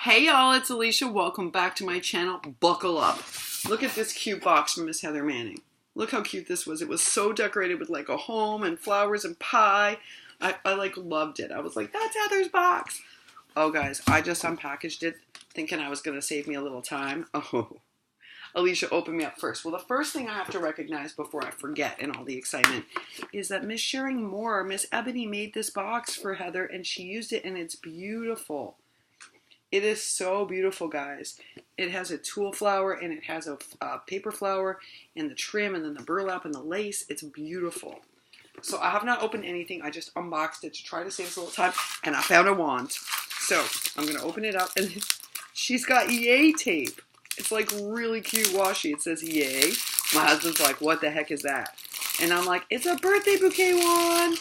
Hey y'all, it's Alicia. Welcome back to my channel. Buckle up. Look at this cute box from Miss Heather Manning. Look how cute this was. It was so decorated with like a home and flowers and pie. I like loved it. I was like, that's Heather's box. Oh guys, I just unpackaged it thinking I was going to save me a little time. Oh, Alicia, open me up first. Well, the first thing I have to recognize before I forget in all the excitement is that Miss Sharing Moore, Miss Ebony, made this box for Heather and she used it and it's beautiful. It is so beautiful, guys. It has a tulle flower and it has a paper flower and the trim and then the burlap and the lace. It's beautiful. So I have not opened anything. I just unboxed it to try to save us a little time and I found a wand. So I'm going to open it up and she's got yay tape. It's like really cute washi. It says yay. My husband's like, what the heck is that? And I'm like, it's a birthday bouquet wand.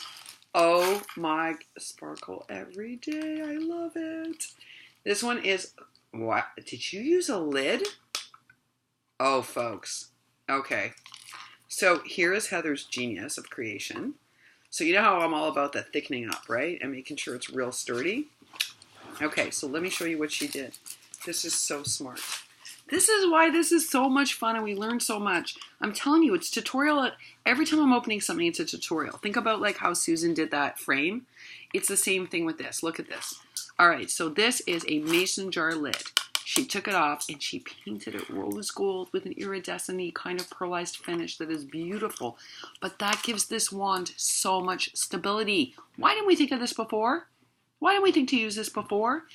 Oh my, sparkle every day. I love it. This one is, what? Did you use a lid? Oh, folks. Okay. So here is Heather's genius of creation. So you know how I'm all about the thickening up, right? And making sure it's real sturdy. Okay, so let me show you what she did. This is so smart. This is why this is so much fun and we learn so much. I'm telling you, it's tutorial. Every time I'm opening something, it's a tutorial. Think about like how Susan did that frame. It's the same thing with this. Look at this. All right, so this is a mason jar lid. She took it off and she painted it rose gold with an iridescent kind of pearlized finish that is beautiful. But that gives this wand so much stability. Why didn't we think of this before? Why didn't we think to use this before?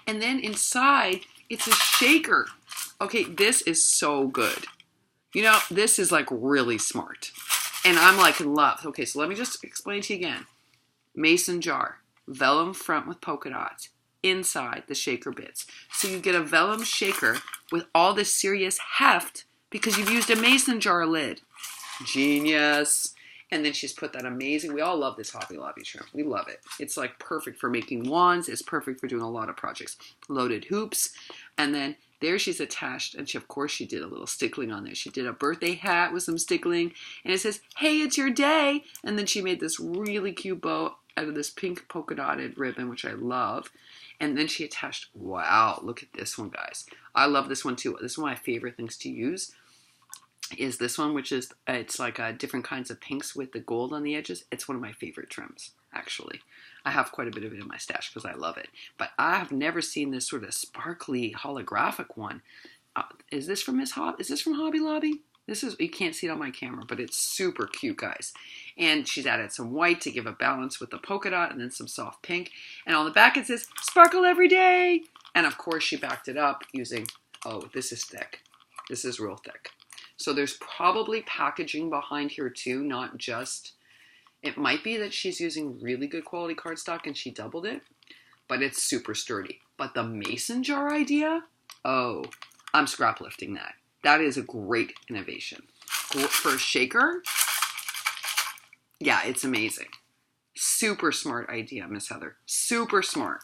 And then inside, it's a shaker. Okay, this is so good. You know, this is like really smart. And I'm like in love. Okay, so let me just explain to you again. Mason jar, vellum front with polka dots. Inside the shaker bits. So you get a vellum shaker with all this serious heft because you've used a mason jar lid. Genius. And then she's put that amazing, we all love this Hobby Lobby trim. We love it. It's like perfect for making wands. It's perfect for doing a lot of projects. Loaded hoops. And then there she's attached, and of course she did a little stickling on there. She did a birthday hat with some stickling, and it says, hey, it's your day. And then she made this really cute bow out of this pink polka dotted ribbon, which I love. And then she attached, wow, look at this one, guys. I love this one too. This is one of my favorite things to use is this one, which is, it's like different kinds of pinks with the gold on the edges. It's one of my favorite trims, actually. I have quite a bit of it in my stash because I love it. But I have never seen this sort of sparkly holographic one. Is this from Is this from Hobby Lobby? This is, you can't see it on my camera, but it's super cute, guys. And she's added some white to give a balance with the polka dot and then some soft pink. And on the back it says, sparkle every day. And of course she backed it up using, oh, this is thick. This is real thick. So there's probably packaging behind here too, not just, it might be that she's using really good quality cardstock and she doubled it, but it's super sturdy. But the mason jar idea, oh, I'm scrap lifting that. That is a great innovation. For a shaker, yeah, it's amazing. Super smart idea, Miss Heather. Super smart.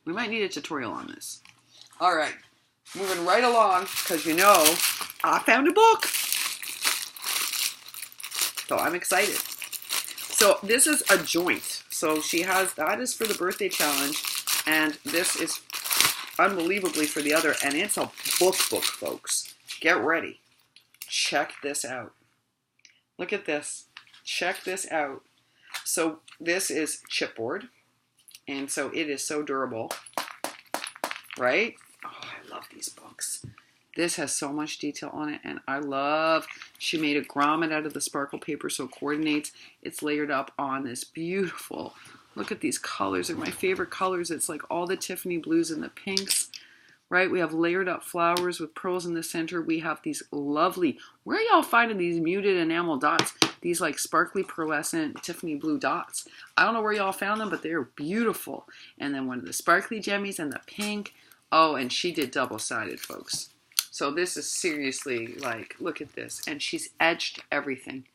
We might need a tutorial on this. All right, moving right along, because you know, I found a book. So I'm excited. So this is a joint. So she has, that is for the birthday challenge, and this is unbelievably for the other, and it's a book, folks. Get ready. Check this out. Look at this. Check this out. So this is chipboard. And so it is so durable. Right? Oh, I love these books. This has so much detail on it. And I love, she made a grommet out of the sparkle paper so it coordinates. It's layered up on this beautiful, look at these colors. They're my favorite colors. It's like all the Tiffany blues and the pinks. Right, we have layered up flowers with pearls in the center. We have these lovely, where are y'all finding these muted enamel dots? These like sparkly pearlescent Tiffany blue dots. I don't know where y'all found them, but they're beautiful. And then one of the sparkly gemmies and the pink. Oh, and she did double-sided, folks. So this is seriously like, look at this. And she's edged everything.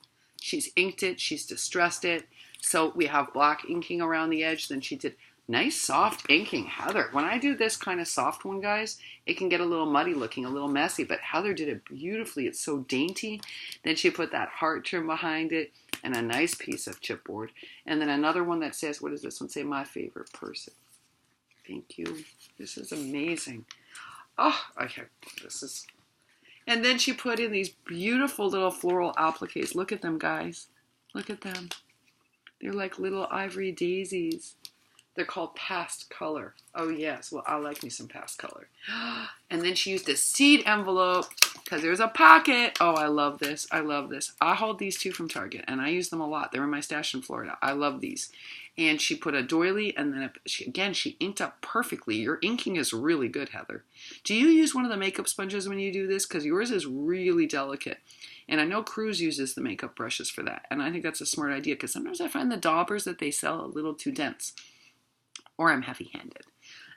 She's inked it, she's distressed it. So we have black inking around the edge. Then she did nice soft inking. Heather, when I do this kind of soft one, guys, it can get a little muddy looking, a little messy, but Heather did it beautifully. It's so dainty. Then she put that heart trim behind it and a nice piece of chipboard. And then another one that says, what does this one say? My favorite person. Thank you. This is amazing. Oh, okay. This is... And then she put in these beautiful little floral appliques. Look at them, guys. Look at them. They're like little ivory daisies. They're called past color. Oh, yes. Well, I like me some past color. And then she used a seed envelope because there's a pocket. Oh, I love this. I love this. I hold these two from Target, and I use them a lot. They're in my stash in Florida. I love these. And she put a doily, and then she inked up perfectly. Your inking is really good, Heather. Do you use one of the makeup sponges when you do this? Because yours is really delicate. And I know Cruz uses the makeup brushes for that. And I think that's a smart idea because sometimes I find the daubers that they sell a little too dense. Or I'm heavy-handed.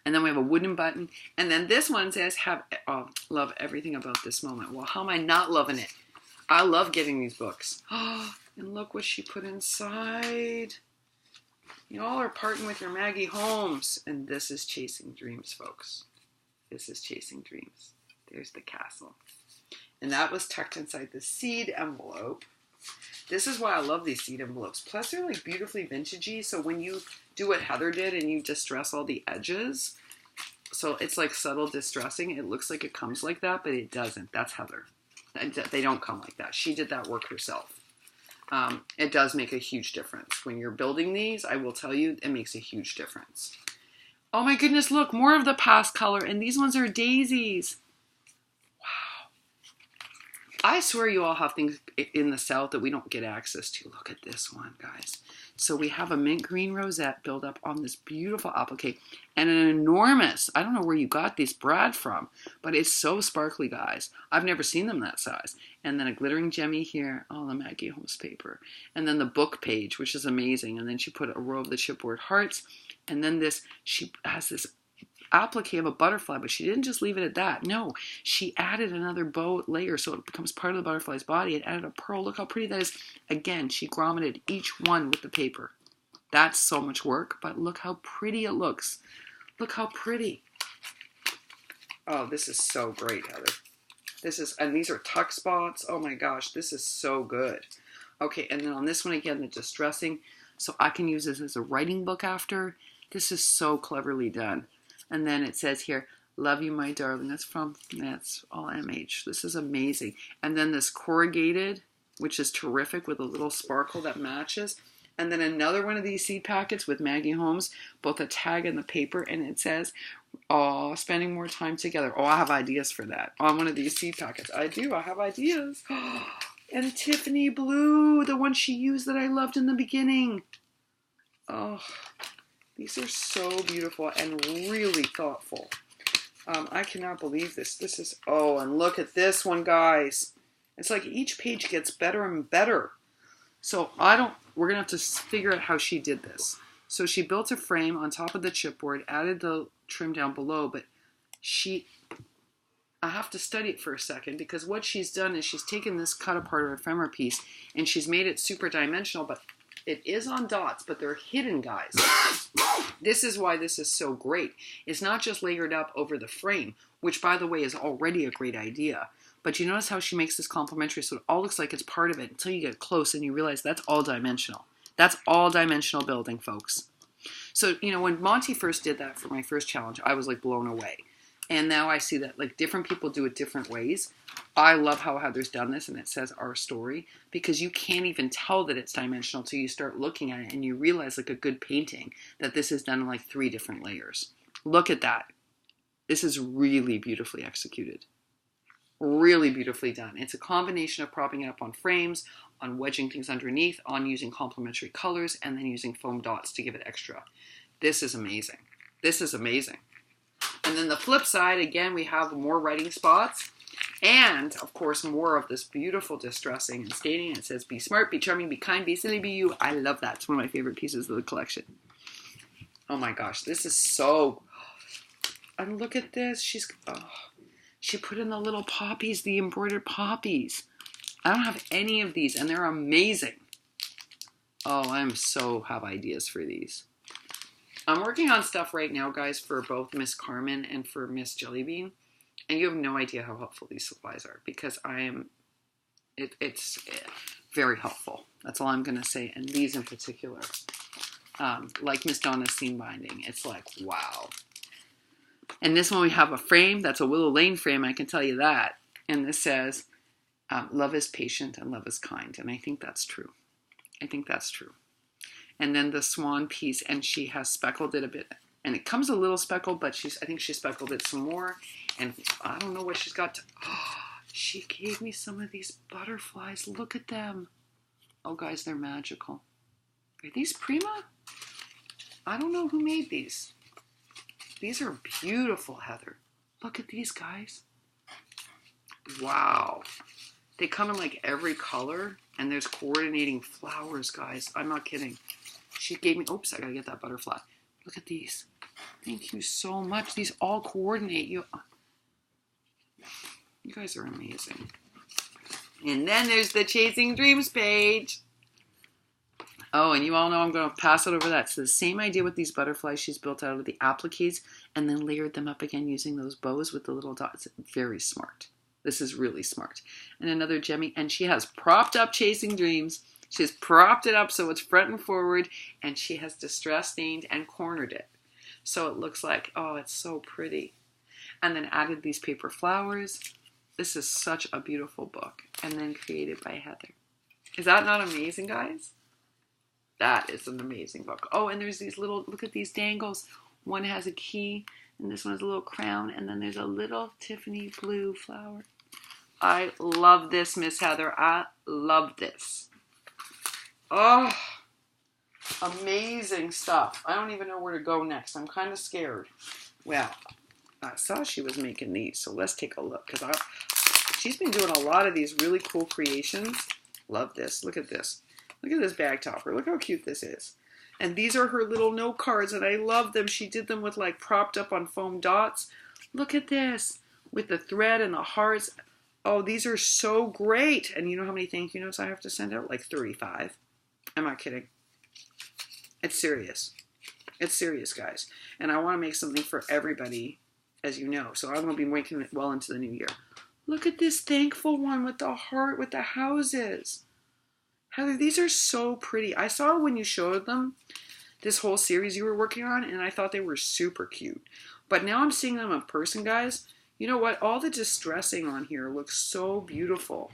And then we have a wooden button. And then this one says, love everything about this moment. Well, how am I not loving it? I love getting these books. Oh, and look what she put inside. You all are parting with your Maggie Holmes. And this is Chasing Dreams, folks. This is Chasing Dreams. There's the castle. And that was tucked inside the seed envelope. This is why I love these seed envelopes. Plus, they're like beautifully vintagey. So when you do what Heather did and you distress all the edges, so it's like subtle distressing. It looks like it comes like that, but it doesn't. That's Heather. They don't come like that. She did that work herself. It does make a huge difference. When you're building these, I will tell you, it makes a huge difference. Oh my goodness, look, more of the past color. And these ones are daisies. I swear you all have things in the South that we don't get access to. Look at this one, guys. So we have a mint green rosette build up on this beautiful applique and an enormous, I don't know where you got this brad from, but it's so sparkly, guys. I've never seen them that size. And then a glittering gemmy here, oh, the Maggie Holmes paper. And then the book page, which is amazing. And then she put a row of the chipboard hearts. And then this, she has this applique of a butterfly, but she didn't just leave it at that. No, she added another bow layer so it becomes part of the butterfly's body and added a pearl. Look how pretty that is. Again, she grommeted each one with the paper. That's so much work, but look how pretty it looks. Look how pretty. Oh, this is so great, Heather. This is, and these are tuck spots. Oh my gosh, this is so good. Okay, and then on this one again, the distressing. So I can use this as a writing book after. This is so cleverly done. And then it says here, love you, my darling. That's all MH. This is amazing. And then this corrugated, which is terrific with a little sparkle that matches. And then another one of these seed packets with Maggie Holmes, both a tag and the paper. And it says, oh, spending more time together. Oh, I have ideas for that on one of these seed packets. I do. I have ideas. And Tiffany blue, the one she used that I loved in the beginning. Oh, these are so beautiful and really thoughtful. I cannot believe this. This is, oh, and look at this one, guys. It's like each page gets better and better. So we're going to have to figure out how she did this. So she built a frame on top of the chipboard, added the trim down below, but I have to study it for a second because what she's done is she's taken this cut apart or ephemera piece and she's made it super dimensional, but it is on dots, but they're hidden, guys. This is why this is so great. It's not just layered up over the frame, which, by the way, is already a great idea. But you notice how she makes this complementary so it all looks like it's part of it until you get close and you realize that's all dimensional. That's all dimensional building, folks. So, you know, when Monty first did that for my first challenge, I was like blown away. And now I see that like different people do it different ways. I love how Heather's done this and it says our story because you can't even tell that it's dimensional till you start looking at it and you realize like a good painting that this is done in like 3 different layers. Look at that. This is really beautifully executed. Really beautifully done. It's a combination of propping it up on frames, on wedging things underneath, on using complementary colors, and then using foam dots to give it extra. This is amazing. This is amazing. And then the flip side, again, we have more writing spots and, of course, more of this beautiful distressing and staining. It says, be smart, be charming, be kind, be silly, be you. I love that. It's one of my favorite pieces of the collection. Oh my gosh, this is so... And look at this. She put in the little poppies, the embroidered poppies. I don't have any of these, and they're amazing. Oh, have ideas for these. I'm working on stuff right now, guys, for both Miss Carmen and for Miss Jellybean. And you have no idea how helpful these supplies are because it's very helpful. That's all I'm going to say. And these in particular, like Miss Donna's seam binding, it's like, wow. And this one we have a frame. That's a Willow Lane frame, I can tell you that. And this says, love is patient and love is kind. And I think that's true. I think that's true. And then the swan piece, and she has speckled it a bit. And it comes a little speckled, but I think she speckled it some more. And I don't know what she's got to... Oh, she gave me some of these butterflies. Look at them. Oh, guys, they're magical. Are these Prima? I don't know who made these. These are beautiful, Heather. Look at these, guys. Wow. They come in like every color, and there's coordinating flowers, guys. I'm not kidding. She gave me... Oops, I gotta get that butterfly. Look at these. Thank you so much. These all coordinate. You guys are amazing. And then there's the Chasing Dreams page. Oh, and you all know I'm going to pass it over that. So the same idea with these butterflies. She's built out of the appliques and then layered them up again using those bows with the little dots. Very smart. This is really smart. And another Gemmy. And she has propped up Chasing Dreams. She's propped it up so it's front and forward. And she has distress stained and cornered it. So it looks like, oh, it's so pretty. And then added these paper flowers. This is such a beautiful book. And then created by Heather. Is that not amazing, guys? That is an amazing book. Oh, and there's these little, look at these dangles. One has a key, and this one has a little crown, and then there's a little Tiffany blue flower. I love this, Miss Heather. I love this. Oh, amazing stuff. I don't even know where to go next. I'm kind of scared. Well, I saw she was making these, so let's take a look. Because she's been doing a lot of these really cool creations. Love this. Look at this. Look at this bag topper. Look how cute this is. And these are her little note cards, and I love them. She did them with like propped up on foam dots. Look at this with the thread and the hearts. Oh, these are so great. And you know how many thank you notes I have to send out? Like 35. I'm not kidding. It's serious. It's serious, guys. And I want to make something for everybody, as you know. So I'm going to be making it well into the new year. Look at this thankful one with the heart with the houses. Heather, these are so pretty. I saw when you showed them, this whole series you were working on, and I thought they were super cute. But now I'm seeing them in person, guys. You know what? All the distressing on here looks so beautiful.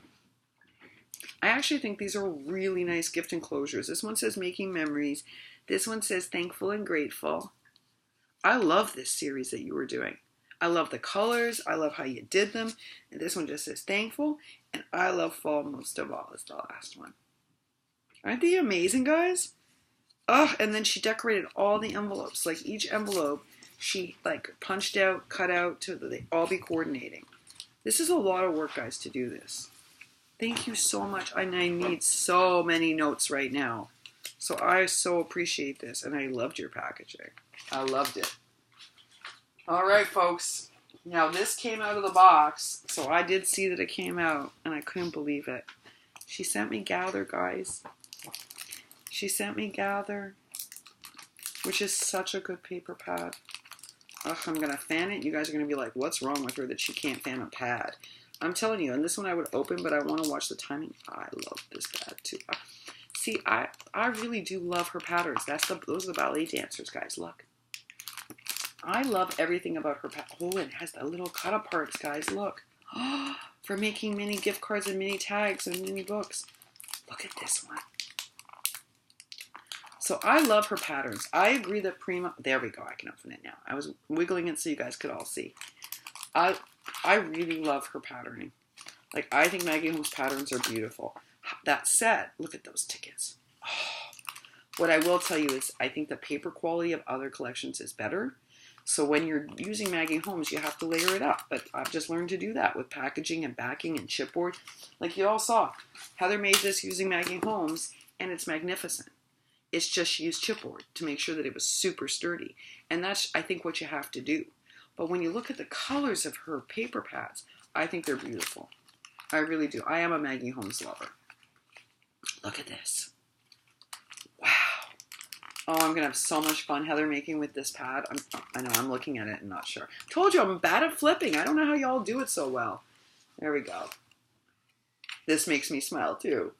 I actually think these are really nice gift enclosures. This one says Making Memories. This one says Thankful and Grateful. I love this series that you were doing. I love the colors. I love how you did them. And this one just says Thankful. And I love Fall most of all is the last one. Aren't they amazing, guys? Oh, and then she decorated all the envelopes. Like each envelope, she like punched out, cut out to they all be coordinating. This is a lot of work, guys, to do this. Thank you so much. I need so many notes right now. So I so appreciate this, and I loved your packaging. I loved it. All right, folks. Now this came out of the box, so I did see that it came out, and I couldn't believe it. She sent me Gather, guys. She sent me Gather, which is such a good paper pad. Ugh, I'm going to fan it. You guys are going to be like, what's wrong with her that she can't fan a pad? I'm telling you, and this one I would open, but I want to watch the timing. I love this pad too. See, I really do love her patterns. Those are the ballet dancers, guys. Look. I love everything about her pattern. Oh, and it has the little cut parts, guys. Look. For making mini gift cards and mini tags and mini books. Look at this one. So I love her patterns. I agree that Prima... There we go. I can open it now. I was wiggling it so you guys could all see. I really love her patterning. Like, I think Maggie Holmes' patterns are beautiful. That said, look at those tickets. Oh, what I will tell you is I think the paper quality of other collections is better. So when you're using Maggie Holmes, you have to layer it up. But I've just learned to do that with packaging and backing and chipboard. Like you all saw, Heather made this using Maggie Holmes, and it's magnificent. It's just she used chipboard to make sure that it was super sturdy. And that's, I think, what you have to do. But when you look at the colors of her paper pads, I think they're beautiful. I really do. I am a Maggie Holmes lover. Look at this. Wow. Oh, I'm going to have so much fun, Heather, making with this pad. I know, I'm looking at it and not sure. Told you, I'm bad at flipping. I don't know how y'all do it so well. There we go. This makes me smile, too.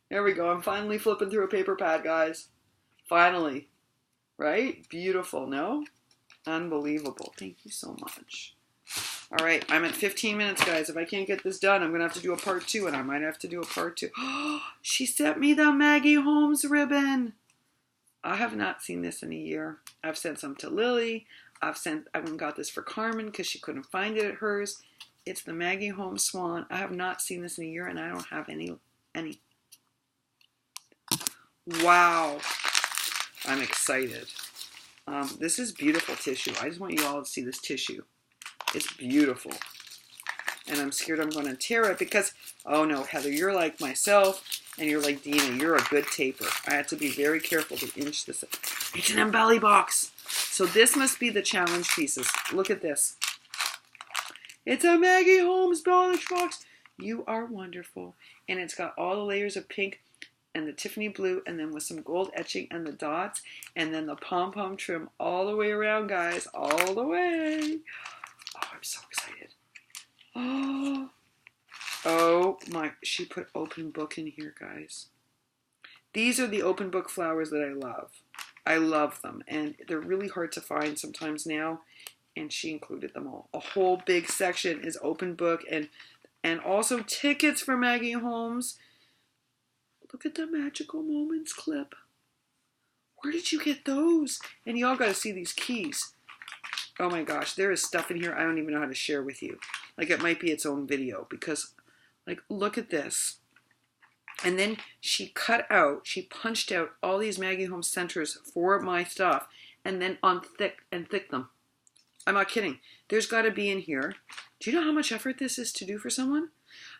There we go. I'm finally flipping through a paper pad, guys. Finally. Right? Beautiful, no? Unbelievable. Thank you so much. All right, I'm at 15 minutes, guys. If I can't get this done, I'm going to have to do a part 2, and I might have to do a part 2. Oh, she sent me the Maggie Holmes ribbon. I have not seen this in a year. I've sent some to Lily. I got this for Carmen because she couldn't find it at hers. It's the Maggie Holmes Swan. I have not seen this in a year, and I don't have any. Wow. I'm excited. This is beautiful tissue. I just want you all to see this tissue. It's beautiful. And I'm scared I'm going to tear it because, oh no, Heather, you're like myself, and you're like Dina. You're a good taper. I have to be very careful to inch this. It's an embelly box. So this must be the challenge pieces. Look at this. It's a Maggie Holmes challenge box. You are wonderful. And it's got all the layers of pink and the Tiffany blue, and then with some gold etching and the dots, and then the pom-pom trim all the way around, guys. All the way. Oh, I'm so excited. Oh my, she put open book in here, guys. These are the open book flowers that I love. I love them, and they're really hard to find sometimes now, and she included them all. A whole big section is open book, and also tickets for Maggie Holmes. Look at the Magical Moments clip. Where did you get those? And y'all got to see these keys. Oh my gosh, there is stuff in here I don't even know how to share with you. Like, it might be its own video because, like, look at this. And then she punched out all these Maggie Holmes centers for my stuff and then thick them. I'm not kidding. There's got to be in here. Do you know how much effort this is to do for someone?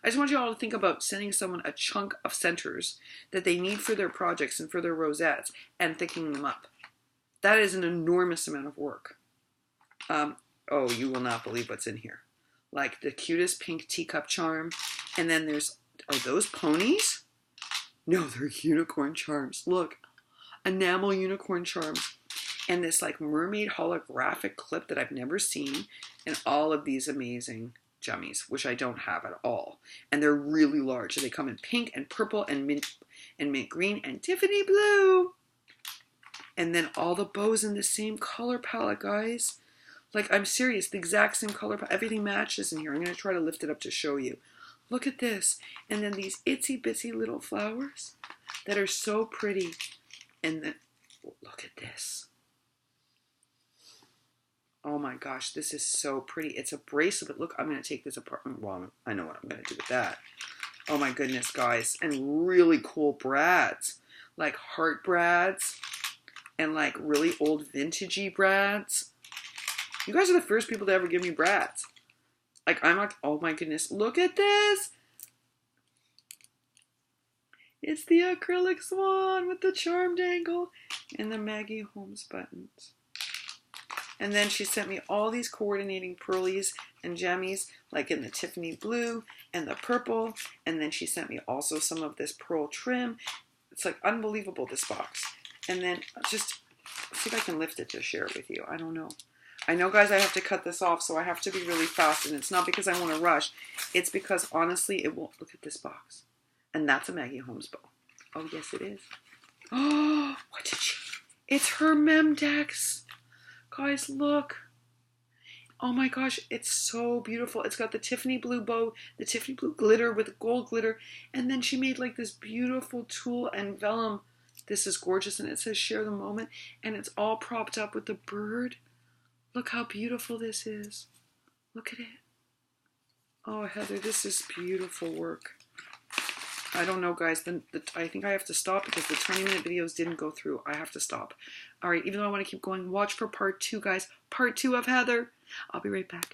I just want you all to think about sending someone a chunk of centers that they need for their projects and for their rosettes and thickening them up. That is an enormous amount of work. Oh, you will not believe what's in here. Like the cutest pink teacup charm. And then there's, are those ponies? No, they're unicorn charms. Look, enamel unicorn charms. And this like mermaid holographic clip that I've never seen. And all of these amazing jummies, which I don't have at all. And they're really large. They come in pink and purple and mint green and Tiffany blue. And then all the bows in the same color palette, guys. Like, I'm serious, the exact same color palette. Everything matches in here. I'm going to try to lift it up to show you. Look at this. And then these itsy bitsy little flowers that are so pretty. And then, look at this. Oh my gosh, this is so pretty. It's a bracelet. Look, I'm going to take this apart. Well, I know what I'm going to do with that. Oh my goodness, guys. And really cool brads. Like heart brads. And like really old vintagey brads. You guys are the first people to ever give me brads. Like, I'm like, oh my goodness, look at this. It's the acrylic swan with the charm dangle and the Maggie Holmes buttons. And then she sent me all these coordinating pearlies and jammies, like in the Tiffany blue and the purple. And then she sent me also some of this pearl trim. It's like unbelievable, this box. And then just see if I can lift it to share it with you. I don't know. I know, guys, I have to cut this off, so I have to be really fast. And it's not because I want to rush. It's because, honestly, it won't. Look at this box. And that's a Maggie Holmes bow. Oh, yes, it is. Oh, what did she? It's her Memdex. Guys, look. Oh my gosh, it's so beautiful. It's got the Tiffany blue bow, the Tiffany blue glitter with gold glitter. And then she made like this beautiful tulle and vellum. This is gorgeous. And it says share the moment. And it's all propped up with the bird. Look how beautiful this is. Look at it. Oh, Heather, this is beautiful work. I don't know, guys. I think I have to stop because the 20-minute videos didn't go through. I have to stop. All right, even though I want to keep going, watch for part 2, guys. Part 2 of Heather. I'll be right back.